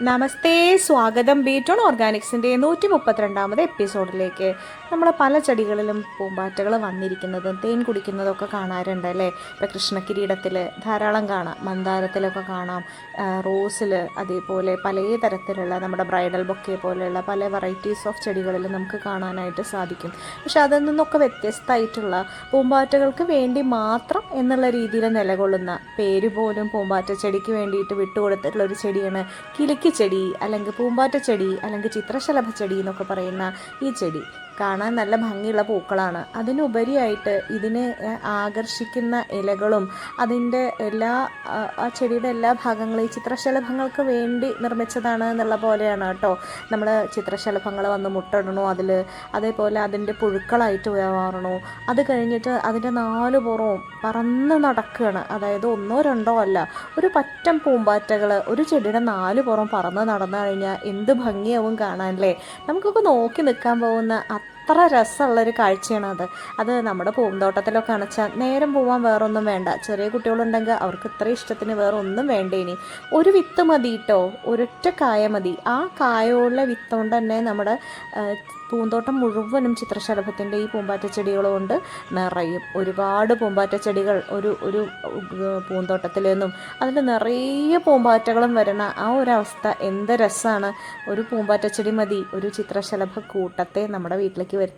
നമസ്തേ, സ്വാഗതം ബീറ്റോൺ ഓർഗാനിക്സിൻ്റെ 132ാമത് എപ്പിസോഡിലേക്ക്. നമ്മൾ പല ചെടികളിലും പൂമ്പാറ്റകൾ വന്നിരിക്കുന്നതും തേൻ കുടിക്കുന്നതൊക്കെ കാണാറുണ്ട് അല്ലേ. ഇപ്പോൾ കൃഷ്ണകിരീടത്തിൽ ധാരാളം കാണാം, മന്ദാരത്തിലൊക്കെ കാണാം, റോസിൽ, അതേപോലെ പല തരത്തിലുള്ള നമ്മുടെ ബ്രൈഡൽ ബൊക്കെ പോലെയുള്ള പല വെറൈറ്റീസ് ഓഫ് ചെടികളിൽ നമുക്ക് കാണാനായിട്ട് സാധിക്കും. പക്ഷെ അതിൽ നിന്നൊക്കെ വ്യത്യസ്തമായിട്ടുള്ള പൂമ്പാറ്റകൾക്ക് വേണ്ടി മാത്രം എന്നുള്ള രീതിയിൽ നിലകൊള്ളുന്ന, പേര് പോലും പൂമ്പാറ്റ ചെടിക്ക് വേണ്ടിയിട്ട് വിട്ടുകൊടുത്തിട്ടുള്ള ഒരു ചെടിയാണ് കിലുക്കി ചെടി, അല്ലെങ്കിൽ പൂമ്പാറ്റ ചെടി, അല്ലെങ്കിൽ ചിത്രശലഭ ചെടി എന്നൊക്കെ പറയുന്ന ഈ ചെടി. കാണാൻ നല്ല ഭംഗിയുള്ള പൂക്കളാണ്. അതിനുപരിയായിട്ട് ഇതിനെ ആകർഷിക്കുന്ന ഇലകളും അതിൻ്റെ ആ ചെടിയുടെ എല്ലാ ഭാഗങ്ങളും ഈ ചിത്രശലഭങ്ങൾക്ക് വേണ്ടി നിർമ്മിച്ചതാണ് എന്നുള്ള പോലെയാണ് കേട്ടോ. നമ്മൾ ചിത്രശലഭങ്ങൾ വന്ന് മുട്ടയിടണോ അതിൽ, അതേപോലെ അതിൻ്റെ പുഴുക്കളായിട്ട് മാറണോ, അത് കഴിഞ്ഞിട്ട് അതിൻ്റെ 4 പുറവും പറന്ന് നടക്കുകയാണ്. അതായത് 1 2 അല്ല, ഒരു പറ്റം പൂമ്പാറ്റകൾ ഒരു ചെടിയുടെ 4 പുറം പറന്ന് നടന്നു കഴിഞ്ഞാൽ എന്ത് ഭംഗിയാവും കാണാനല്ലേ. നമുക്കൊക്കെ നോക്കി നിൽക്കാൻ പോകുന്ന അത്ര രസമുള്ളൊരു കാഴ്ചയാണ് അത് നമ്മുടെ പൂന്തോട്ടത്തിലൊക്കെ അണച്ചാൽ നേരം പോവാൻ വേറൊന്നും വേണ്ട. ചെറിയ കുട്ടികളുണ്ടെങ്കിൽ അവർക്ക് ഇത്ര ഇഷ്ടത്തിന് വേറെ ഒന്നും വേണ്ടേനി. ഒരു വിത്ത് മതി കേട്ടോ, ഒരൊറ്റ കായ മതി. ആ കായുള്ള വിത്ത് കൊണ്ട് തന്നെ നമ്മുടെ പൂന്തോട്ടം മുഴുവനും ചിത്രശലഭത്തിൻ്റെ ഈ പൂമ്പാറ്റ ചെടികൾ കൊണ്ട് നിറയും. ഒരുപാട് പൂമ്പാറ്റ ചെടികൾ ഒരു പൂന്തോട്ടത്തിൽ നിന്നും അതിൽ നിറയെ പൂമ്പാറ്റകളും വരണ ആ ഒരവസ്ഥ എന്ത് രസമാണ്. ഒരു പൂമ്പാറ്റ ചെടി മതി ഒരു ചിത്രശലഭ കൂട്ടത്തെ നമ്മുടെ വീട്ടിലേക്ക് വരുത്താൻ.